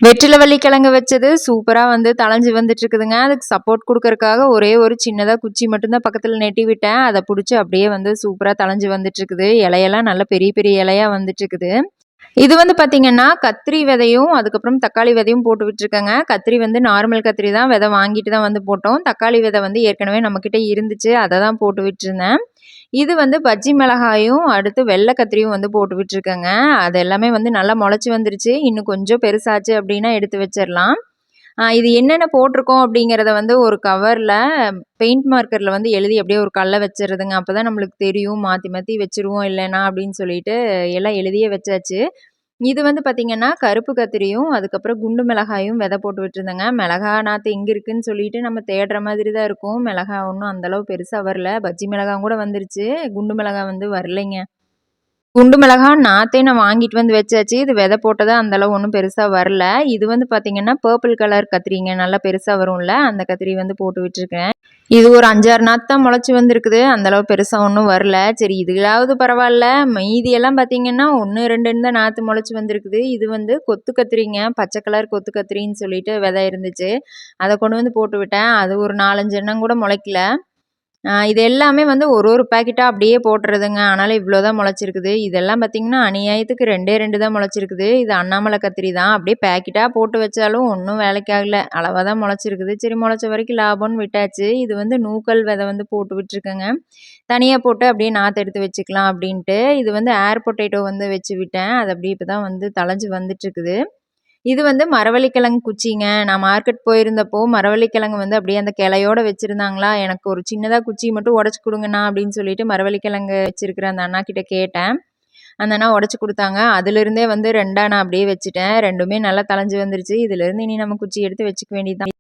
வெற்றிலை கிழங்கு வச்சது சூப்பரா வந்து தளைஞ்சு வந்துட்டு இருக்குதுங்க. அதுக்கு சப்போர்ட் குடுக்கறக்காக ஒரே ஒரு சின்னதா குச்சி மட்டும் தான் பக்கத்துல நெட்டி விட்டேன். அத புடிச்சு அப்படியே வந்து சூப்பரா தளைஞ்சு வந்துட்டு இருக்குது. இலையெல்லாம் நல்ல பெரிய பெரிய இலையா வந்துட்டு இருக்குது. இது வந்து பார்த்தீங்கன்னா, கத்திரி விதையும், அதுக்கப்புறம் தக்காளி விதையும் போட்டு விட்டுருக்கேங்க. கத்திரி வந்து நார்மல் கத்திரி தான். விதை வாங்கிட்டு தான் வந்து போட்டோம். தக்காளி விதை வந்து ஏற்கனவே நம்மகிட்ட இருந்துச்சு. அத தான் போட்டு விட்டுருந்தேன். இது வந்து பஜ்ஜி மிளகாயும், அடுத்து வெள்ள கத்திரியும் வந்து போட்டு விட்டுருக்கேங்க. அது எல்லாமே வந்து நல்லா முளைச்சு வந்துருச்சு. இன்னும் கொஞ்சம் பெருசாச்சு அப்டின்னா எடுத்து வச்சிரலாம். இது என்னென்ன போட்டிருக்கோம் அப்படிங்கிறத வந்து ஒரு கவர்ல பெயிண்ட் மார்க்கர்ல வந்து எழுதி அப்படியே ஒரு கல்ல வச்சுறதுங்க. அப்பதான் நம்மளுக்கு தெரியும். மாத்தி மாத்தி வச்சுருவோம் இல்லைனா அப்படின்னு சொல்லிட்டு எல்லாம் எழுதியே வச்சாச்சு. இது வந்து பார்த்தீங்கன்னா, கருப்பு கத்திரியும், அதுக்கப்புறம் குண்டு மிளகாயும் விதை போட்டு விட்டுருந்தேங்க. மிளகா நாத்து எங்க இருக்குன்னு சொல்லிட்டு நம்ம தேடுற மாதிரி தான் இருக்கும். மிளகா ஒண்ணும் அந்த அளவு பெருசா வரல. பஜ்ஜி மிளகாயும் கூட வந்துருச்சு. குண்டு மிளகா வந்து வரலைங்க. குண்டு மிளகா நாத்தே நான் வாங்கிட்டு வந்து வச்சாச்சு. இது விதை போட்டது அந்த அளவு ஒண்ணும் பெருசா வரல. இது வந்து பார்த்தீங்கன்னா, பர்பிள் கலர் கத்திரிங்க. நல்லா பெருசா வரும்ல, அந்த கத்திரி வந்து போட்டு விட்டுருக்கேன். இது ஒரு 5, 6 நாத்து தான் முளைச்சு வந்திருக்குது. அந்த அளவு பெருசா ஒண்ணும் வரல. சரி இதுலாவது பரவால்ல. மீதியெல்லாம் பார்த்தீங்கன்னா, 1, 2ன்னு தான் நாத்து முளைச்சு வந்திருக்குது. இது வந்து கொத்து கத்திரிங்க. பச்சை கலர் கொத்து கத்திரின்னு சொல்லிட்டு விதை இருந்துச்சு. அத கொண்டு வந்து போட்டு விட்டேன். அது ஒரு 4, 5 எண்ணம் கூட முளைக்கல. இது எல்லாமே வந்து ஒரு ஒரு பாக்கெட்டா அப்படியே போட்டுறதுங்க. ஆனாலும் இவ்வளோ தான் முளைச்சிருக்குது. இதெல்லாம் பார்த்தீங்கன்னா, அநியாயத்துக்கு 2டே 2 தான் முளைச்சிருக்குது. இது அண்ணாமலை கத்திரி தான். அப்படியே பாக்கெட்டா போட்டு வச்சாலும் ஒண்ணும் வேலைக்கு ஆகல. அளவா தான் முளைச்சிருக்குது. சரி முளைச்ச வரைக்கும் லாபம்னு விட்டாச்சு. இது வந்து நூக்கல் விதை வந்து போட்டு விட்டுருக்கேங்க. தனியா போட்டு அப்படியே நாத்து எடுத்து வச்சுக்கலாம் அப்படின்ட்டு. இது வந்து ஏர் பொட்டேட்டோ வந்து வச்சு விட்டேன். அது அப்படியே இப்ப தான் வந்து தளைஞ்சு வந்துட்டுருக்குது. இது வந்து மரவள்ளிக்கிழங்கு குச்சிங்க. நான் மார்க்கெட் போயிருந்தப்போ மரவள்ளிக்கிழங்கு வந்து அப்படியே அந்த கிளையோட வச்சிருந்தாங்களா, எனக்கு ஒரு சின்னதா குச்சி மட்டும் உடைச்சு குடுங்கண்ணா அப்படின்னு சொல்லிட்டு மரவள்ளிக்கிழங்கு வச்சிருக்கிற அந்த அண்ணாகிட்ட கேட்டேன். அந்த அண்ணா உடைச்சு குடுத்தாங்க. அதிலிருந்தே வந்து 2ஆ நான் அப்படியே வச்சுட்டேன். 2மே நல்லா தளைஞ்சு வந்துருச்சு. இதிலிருந்து இனி நம்ம குச்சி எடுத்து வச்சுக்க வேண்டியது தான்.